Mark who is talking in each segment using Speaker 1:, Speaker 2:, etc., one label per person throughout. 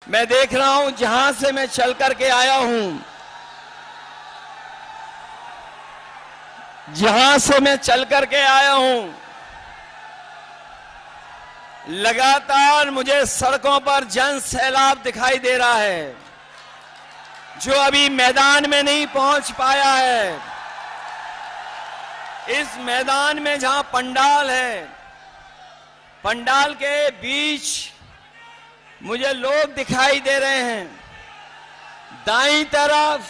Speaker 1: मैं देख रहा हूं जहां से मैं चल करके आया हूं, जहां से मैं चल करके आया हूं, लगातार मुझे सड़कों पर जन सैलाब दिखाई दे रहा है जो अभी मैदान में नहीं पहुंच पाया है। इस मैदान में जहां पंडाल है, पंडाल के बीच मुझे लोग दिखाई दे रहे हैं। दाईं तरफ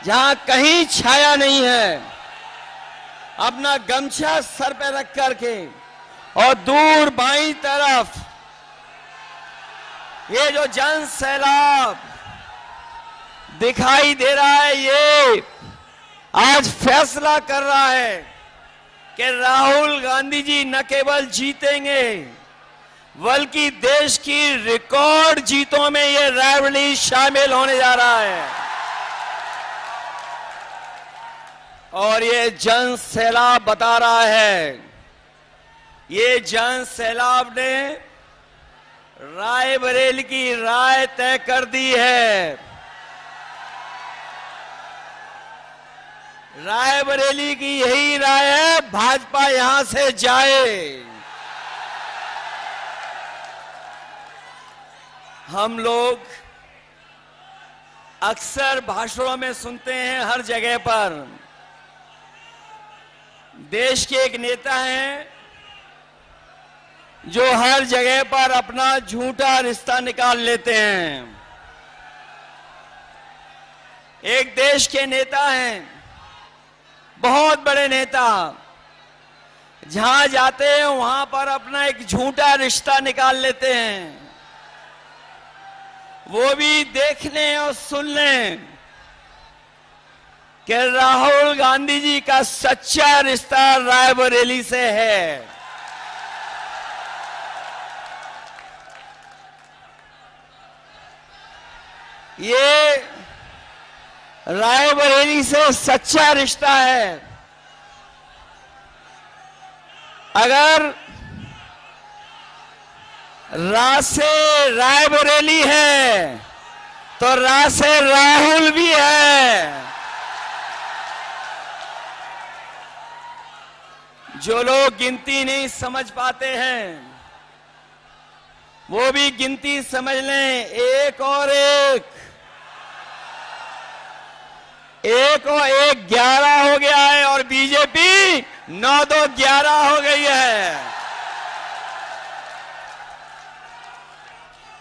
Speaker 1: जहां कहीं छाया नहीं है, अपना गमछा सर पे रख करके, और दूर बाईं तरफ ये जो जन सैलाब दिखाई दे रहा है, ये आज फैसला कर रहा है कि राहुल गांधी जी न केवल जीतेंगे बल्कि देश की रिकॉर्ड जीतों में ये रायबरेली शामिल होने जा रहा है। और ये जन सैलाब बता रहा है, ये जन सैलाब ने रायबरेली की राय तय कर दी है। रायबरेली की यही राय है, भाजपा यहां से जाए। हम लोग अक्सर भाषणों में सुनते हैं हर जगह पर, देश के एक नेता हैं जो हर जगह पर अपना झूठा रिश्ता निकाल लेते हैं। एक देश के नेता हैं, बहुत बड़े नेता, जहां जाते हैं वहां पर अपना एक झूठा रिश्ता निकाल लेते हैं। वो भी देखने और सुनने कि राहुल गांधी जी का सच्चा रिश्ता रायबरेली से है। ये रायबरेली से सच्चा रिश्ता है। अगर रा से रायबरेली है तो रा से राहुल भी है। जो लोग गिनती नहीं समझ पाते हैं वो भी गिनती समझ लें। एक और एक 11 हो गया है और बीजेपी 9-2-11 हो गई है।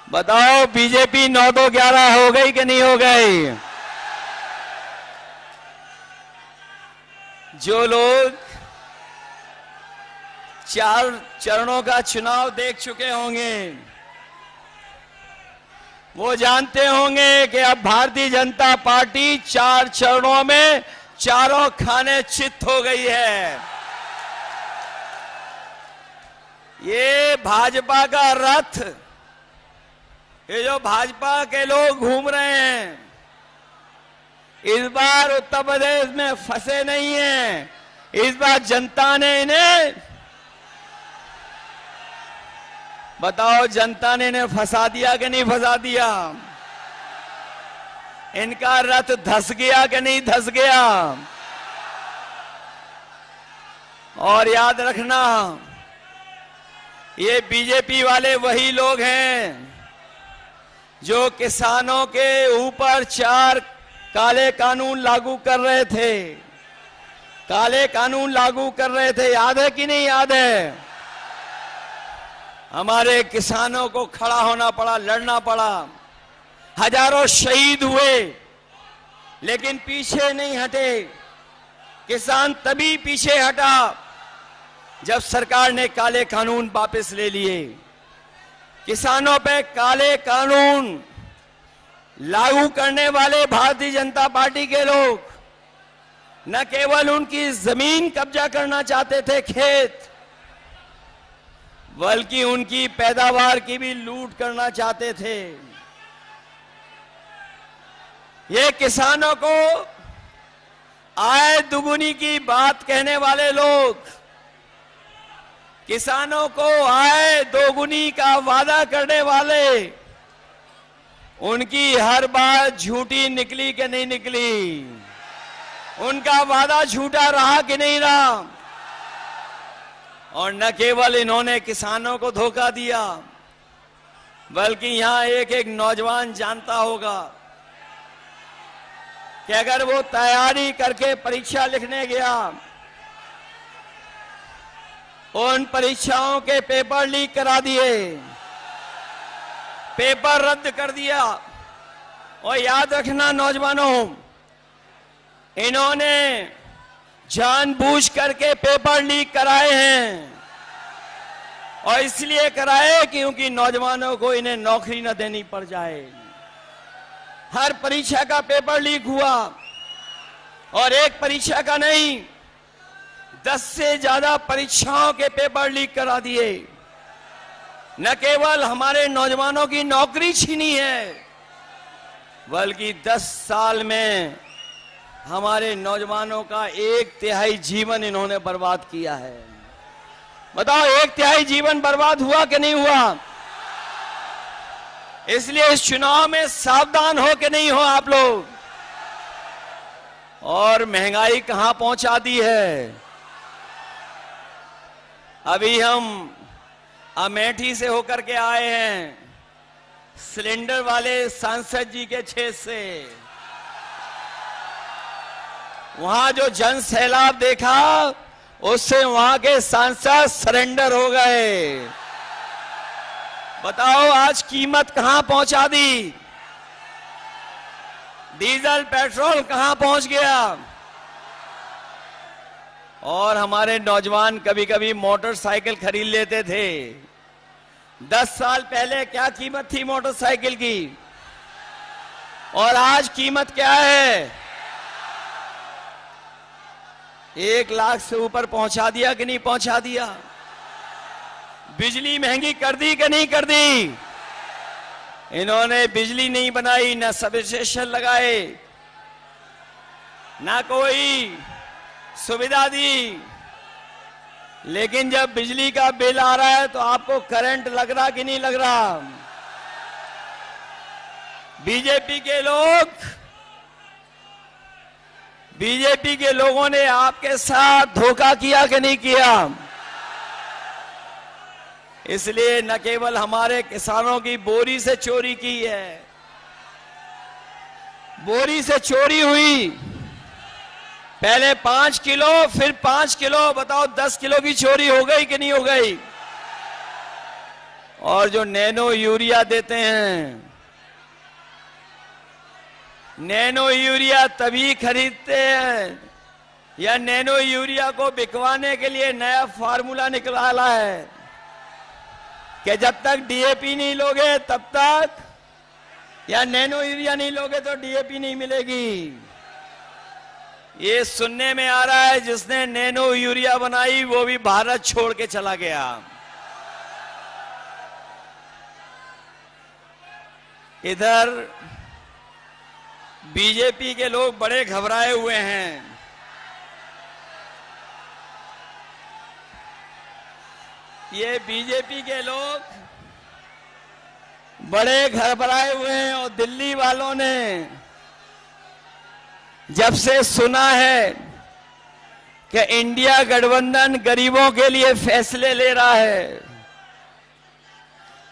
Speaker 1: बताओ बीजेपी 9-2-11 हो गई कि नहीं हो गई? जो लोग 4 चरणों का चुनाव देख चुके होंगे वो जानते होंगे कि अब भारतीय जनता पार्टी 4 चरणों में चारों खाने चित हो गई है। ये भाजपा का रथ, ये जो भाजपा के लोग घूम रहे हैं, इस बार उत्तर प्रदेश में फंसे नहीं हैं। इस बार जनता ने इन्हें, बताओ जनता ने इन्हें फंसा दिया कि नहीं फंसा दिया? इनका रथ धस गया कि नहीं धस गया? और याद रखना, ये बीजेपी वाले वही लोग हैं जो किसानों के ऊपर 4 काले कानून लागू कर रहे थे। काले कानून लागू कर रहे थे, याद है कि नहीं याद है? हमारे किसानों को खड़ा होना पड़ा, लड़ना पड़ा, हजारों शहीद हुए, लेकिन पीछे नहीं हटे। किसान तभी पीछे हटा जब सरकार ने काले कानून वापस ले लिए। किसानों पे काले कानून लागू करने वाले भारतीय जनता पार्टी के लोग न केवल उनकी जमीन कब्जा करना चाहते थे, खेत, बल्कि उनकी पैदावार की भी लूट करना चाहते थे। ये किसानों को आय दुगुनी की बात कहने वाले लोग, किसानों को आय दोगुनी का वादा करने वाले उनकी हर बात झूठी निकली कि नहीं निकली? उनका वादा झूठा रहा कि नहीं रहा? और न केवल इन्होंने किसानों को धोखा दिया, बल्कि यहां एक एक नौजवान जानता होगा कि अगर वो तैयारी करके परीक्षा लिखने गया, उन परीक्षाओं के पेपर लीक करा दिए, पेपर रद्द कर दिया। और याद रखना नौजवानों, इन्होंने जानबूझ करके पेपर लीक कराए हैं, और इसलिए कराए क्योंकि नौजवानों को इन्हें नौकरी न देनी पड़ जाए। हर परीक्षा का पेपर लीक हुआ, और एक परीक्षा का नहीं, 10 से ज्यादा परीक्षाओं के पेपर लीक करा दिए। न केवल हमारे नौजवानों की नौकरी छीनी है, बल्कि 10 साल में हमारे नौजवानों का 1/3 जीवन इन्होंने बर्बाद किया है। बताओ, 1/3 जीवन बर्बाद हुआ कि नहीं हुआ? इसलिए इस चुनाव में सावधान हो कि नहीं हो आप लोग। और महंगाई कहां पहुंचा दी है। अभी हम अमेठी से होकर के आए हैं, सिलेंडर वाले सांसद जी के क्षेत्र से। वहां जो जन सैलाब देखा, उससे वहां के सांसद सरेंडर हो गए। बताओ, आज कीमत कहां पहुंचा दी? डीजल पेट्रोल कहां पहुंच गया? और हमारे नौजवान कभी कभी मोटरसाइकिल खरीद लेते थे। 10 साल पहले क्या कीमत थी मोटरसाइकिल की, और आज कीमत क्या है? 1 लाख से ऊपर पहुंचा दिया कि नहीं पहुंचा दिया? बिजली महंगी कर दी कि नहीं कर दी? इन्होंने बिजली नहीं बनाई, ना सब स्टेशन लगाए, ना कोई सुविधा दी। लेकिन जब बिजली का बिल आ रहा है तो आपको करंट लग रहा कि नहीं लग रहा? बीजेपी के लोगों ने आपके साथ धोखा किया कि नहीं किया? इसलिए न केवल हमारे किसानों की बोरी से चोरी की है, बोरी से चोरी हुई। पहले 5 किलो, फिर 5 किलो, बताओ 10 किलो की चोरी हो गई कि नहीं हो गई? और जो नैनो यूरिया देते हैं, नैनो यूरिया तभी खरीदते हैं, या नैनो यूरिया को बिकवाने के लिए नया फार्मूला निकाला है कि जब तक डीएपी नहीं लोगे तब तक, या नैनो यूरिया नहीं लोगे तो डीएपी नहीं मिलेगी। ये सुनने में आ रहा है जिसने नैनो यूरिया बनाई वो भी भारत छोड़ के चला गया। इधर बीजेपी के लोग बड़े घबराए हुए हैं। ये बीजेपी के लोग बड़े घबराए हुए हैं, और दिल्ली वालों ने जब से सुना है कि इंडिया गठबंधन गरीबों के लिए फैसले ले रहा है,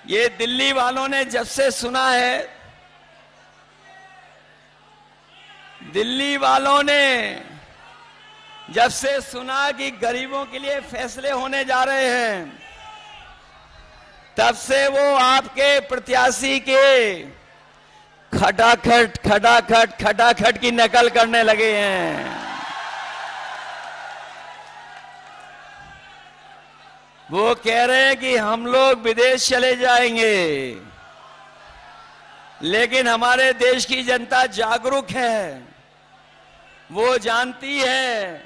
Speaker 1: ये दिल्ली वालों ने जब से सुना है, दिल्ली वालों ने जब से सुना कि गरीबों के लिए फैसले होने जा रहे हैं, तब से वो आपके प्रत्याशी के खटाखट खटाखट खटाखट की नकल करने लगे हैं। वो कह रहे हैं कि हम लोग विदेश चले जाएंगे, लेकिन हमारे देश की जनता जागरूक है। वो जानती है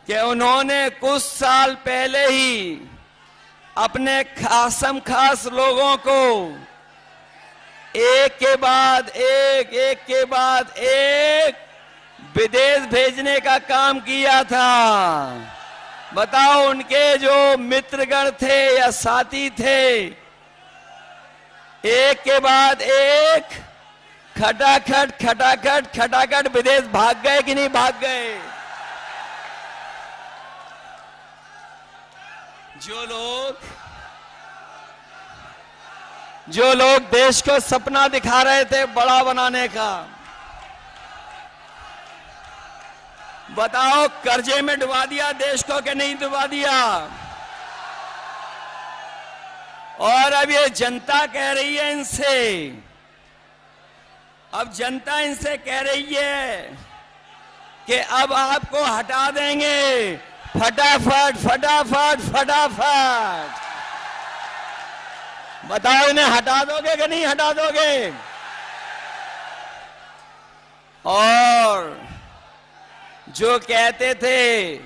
Speaker 1: कि उन्होंने कुछ साल पहले ही अपने खासम खास लोगों को एक के बाद एक विदेश भेजने का काम किया था। बताओ, उनके जो मित्रगण थे या साथी थे, एक के बाद एक खटाखट खटाखट खटाखट विदेश भाग गए कि नहीं भाग गए? जो लोग देश को सपना दिखा रहे थे बड़ा बनाने का, बताओ कर्जे में डुबा दिया देश को कि नहीं डुबा दिया? और अब ये जनता कह रही है इनसे, अब जनता इनसे कह रही है कि अब आपको हटा देंगे, फटाफट फटाफट फटाफट। बताओ इन्हें हटा दोगे कि नहीं हटा दोगे? और जो कहते थे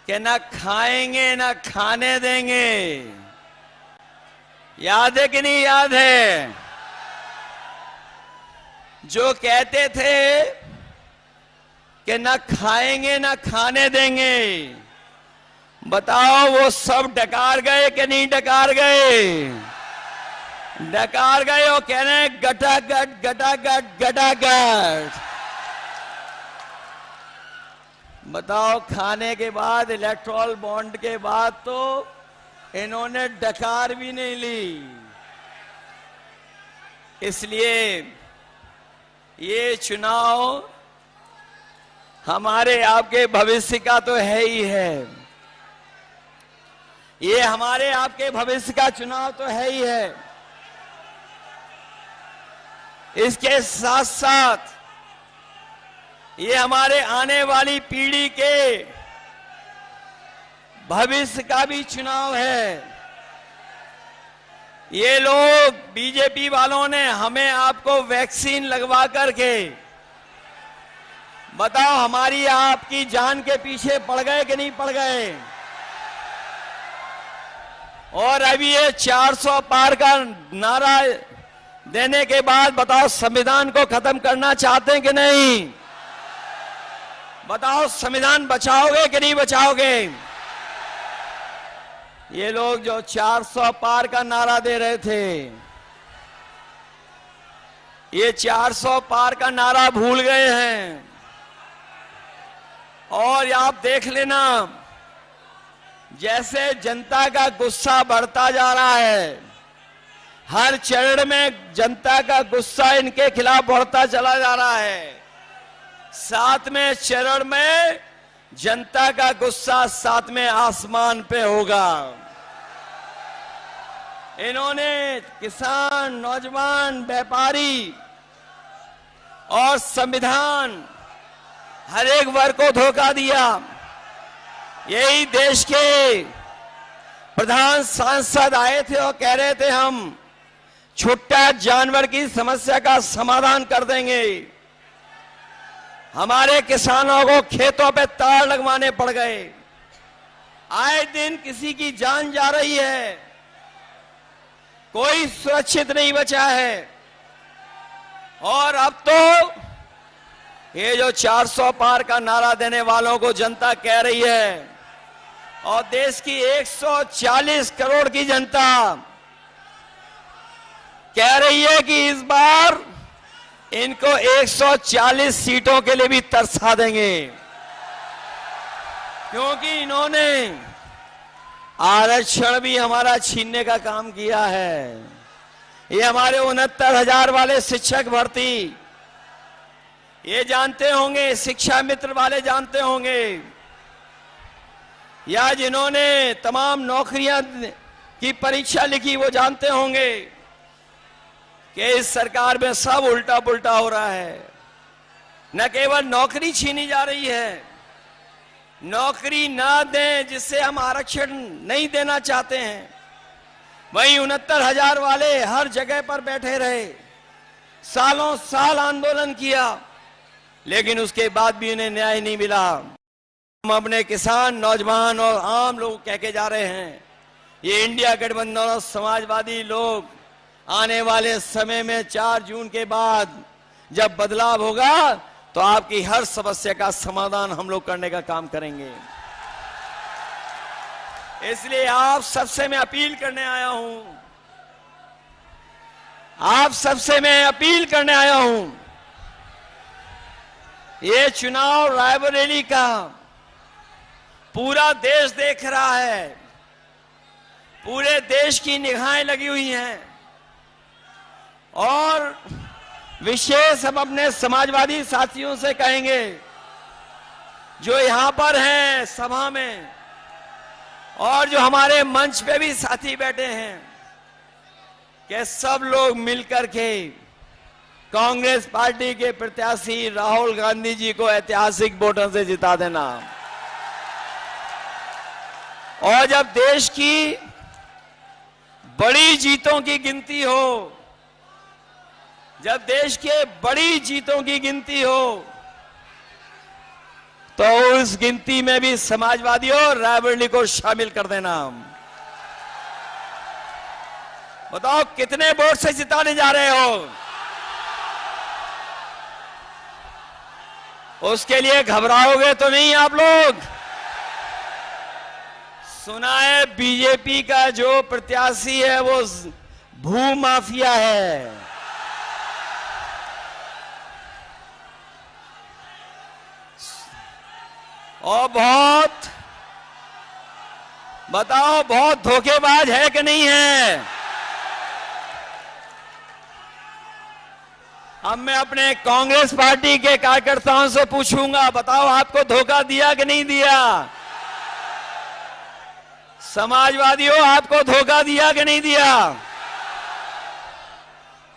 Speaker 1: कि ना खाएंगे ना खाने देंगे, याद है कि नहीं याद है? जो कहते थे कि ना खाएंगे ना खाने देंगे, बताओ वो सब डकार गए कि नहीं डकार गए? डकार गए। वो कह रहे हैं गटागट गटागट गटागट। बताओ खाने के बाद, इलेक्ट्रॉल बॉन्ड के बाद तो इन्होंने डकार भी नहीं ली। इसलिए ये चुनाव हमारे आपके भविष्य का तो है ही है। ये हमारे आपके भविष्य का चुनाव तो है ही है। इसके साथ साथ ये हमारे आने वाली पीढ़ी के भविष्य का भी चुनाव है। ये लोग बीजेपी वालों ने हमें आपको वैक्सीन लगवा करके, बताओ हमारी आपकी जान के पीछे पड़ गए कि नहीं पड़ गए? और अभी ये 400 पार का नारा देने के बाद बताओ संविधान को खत्म करना चाहते हैं कि नहीं? बताओ संविधान बचाओगे कि नहीं बचाओगे? ये लोग जो 400 पार का नारा दे रहे थे, ये 400 पार का नारा भूल गए हैं। और आप देख लेना, जैसे जनता का गुस्सा बढ़ता जा रहा है, हर चरण में जनता का गुस्सा इनके खिलाफ बढ़ता चला जा रहा है। 7वें चरण में जनता का गुस्सा 7वें आसमान पे होगा। इन्होंने किसान, नौजवान, व्यापारी और संविधान हर एक वर्ग को धोखा दिया। यही देश के प्रधान सांसद आए थे और कह रहे थे हम छुट्टा जानवर की समस्या का समाधान कर देंगे। हमारे किसानों को खेतों पे तार लगवाने पड़ गए। आए दिन किसी की जान जा रही है, कोई सुरक्षित नहीं बचा है। और अब तो ये जो 400 पार का नारा देने वालों को जनता कह रही है, और देश की 140 करोड़ की जनता कह रही है कि इस बार इनको 140 सीटों के लिए भी तरसा देंगे, क्योंकि इन्होंने आरक्षण भी हमारा छीनने का काम किया है। ये हमारे 69,000 वाले शिक्षक भर्ती, ये जानते होंगे, शिक्षा मित्र वाले जानते होंगे, या जिन्होंने तमाम नौकरियां की परीक्षा लिखी वो जानते होंगे कि इस सरकार में सब उल्टा पुल्टा हो रहा है। न केवल नौकरी छीनी जा रही है, नौकरी ना दें जिससे हम आरक्षण नहीं देना चाहते हैं, वहीं 69,000 वाले हर जगह पर बैठे रहे, सालों साल आंदोलन किया, लेकिन उसके बाद भी उन्हें न्याय नहीं मिला। हम अपने किसान, नौजवान और आम लोग कह के जा रहे हैं, ये इंडिया गठबंधन और समाजवादी लोग आने वाले समय में 4 जून के बाद जब बदलाव होगा तो आपकी हर समस्या का समाधान हम लोग करने का काम करेंगे। इसलिए आप सबसे मैं अपील करने आया हूं आप सबसे मैं अपील करने आया हूं, ये चुनाव रायबरेली का पूरा देश देख रहा है, पूरे देश की निगाहें लगी हुई हैं और विशेष हम अपने समाजवादी साथियों से कहेंगे जो यहां पर हैं सभा में और जो हमारे मंच पे भी साथी बैठे हैं कि सब लोग मिलकर के कांग्रेस पार्टी के प्रत्याशी राहुल गांधी जी को ऐतिहासिक वोटों से जिता देना। और जब देश की बड़ी जीतों की गिनती हो, जब देश के बड़ी जीतों की गिनती हो, तो उस गिनती में भी समाजवादियों रायबरेली को शामिल कर देना। बताओ कितने वोट से जिताने जा रहे हो? उसके लिए घबराओगे तो नहीं आप लोग? सुना है बीजेपी का जो प्रत्याशी है वो भू माफिया है। और बताओ बहुत धोखेबाज है कि नहीं है? अब मैं अपने कांग्रेस पार्टी के कार्यकर्ताओं से पूछूंगा, बताओ आपको धोखा दिया कि नहीं दिया? समाजवादियों आपको धोखा दिया कि नहीं दिया?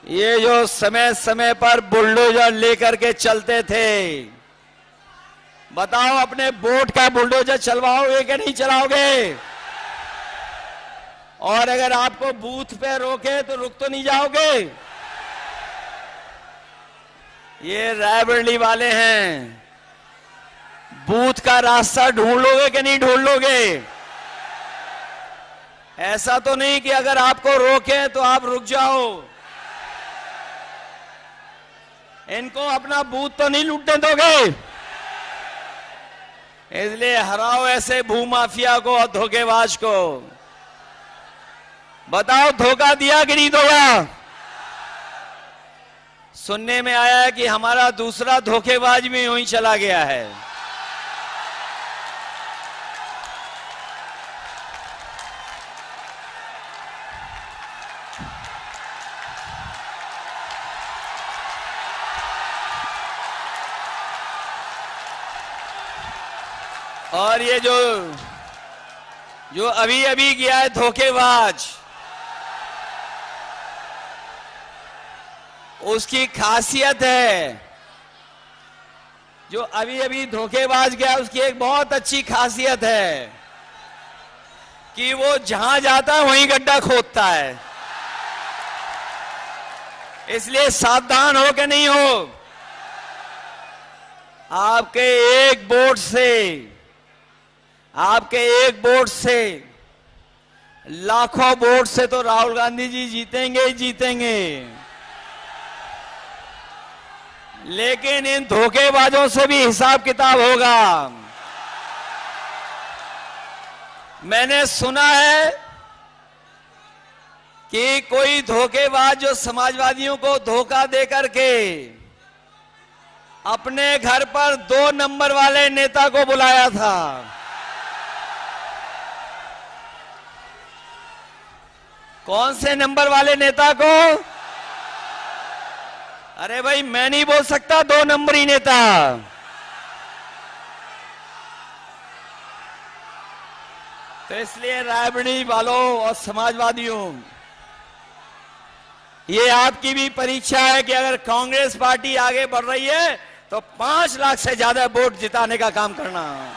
Speaker 1: ये जो समय समय पर बुलडोजर लेकर के चलते थे, बताओ अपने वोट का बुलडोजर चलवाओगे कि नहीं चलाओगे? और अगर आपको बूथ पे रोके तो रुक तो नहीं जाओगे? ये रायबरेली वाले हैं, बूथ का रास्ता ढूंढ लोगे कि नहीं ढूंढ लोगे? ऐसा तो नहीं कि अगर आपको रोके तो आप रुक जाओ। इनको अपना बूथ तो नहीं लूटने दोगे? इसलिए हराओ ऐसे भूमाफिया को और धोखेबाज को। बताओ धोखा दिया कि नहीं दोगा? सुनने में आया है कि हमारा दूसरा धोखेबाज भी यूं ही चला गया है। और ये जो अभी अभी गया है धोखेबाज, उसकी खासियत है, जो अभी अभी धोखेबाज गया उसकी एक बहुत अच्छी खासियत है कि वो जहां जाता है वहीं गड्ढा खोदता है। इसलिए सावधान हो के नहीं हो। आपके एक वोट से लाखों वोट से तो राहुल गांधी जी जीतेंगे ही जीतेंगे, लेकिन इन धोखेबाजों से भी हिसाब किताब होगा। मैंने सुना है कि कोई धोखेबाज जो समाजवादियों को धोखा दे करके अपने घर पर 2 नंबर वाले नेता को बुलाया था। कौन से नंबर वाले नेता को? अरे भाई मैं नहीं बोल सकता 2 नंबरी नेता। तो इसलिए रायबरेली वालों और समाजवादियों, ये आपकी भी परीक्षा है कि अगर कांग्रेस पार्टी आगे बढ़ रही है तो 5 लाख से ज्यादा वोट जिताने का काम करना,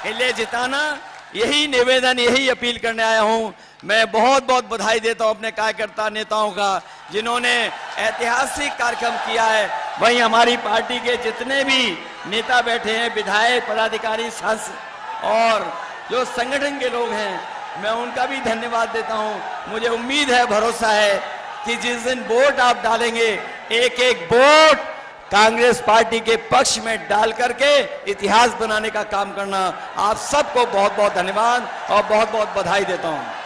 Speaker 1: इसलिए जिताना। यही निवेदन, यही अपील करने आया हूं। मैं बहुत बहुत बधाई देता हूं अपने कार्यकर्ता नेताओं का जिन्होंने ऐतिहासिक कार्यक्रम किया है। वहीं हमारी पार्टी के जितने भी नेता बैठे हैं, विधायक, पदाधिकारी, सांसद और जो संगठन के लोग हैं, मैं उनका भी धन्यवाद देता हूं। मुझे उम्मीद है, भरोसा है कि जिस दिन वोट आप डालेंगे, एक एक वोट कांग्रेस पार्टी के पक्ष में डाल करके इतिहास बनाने का काम करना। आप सबको बहुत बहुत धन्यवाद और बहुत बहुत बधाई देता हूं।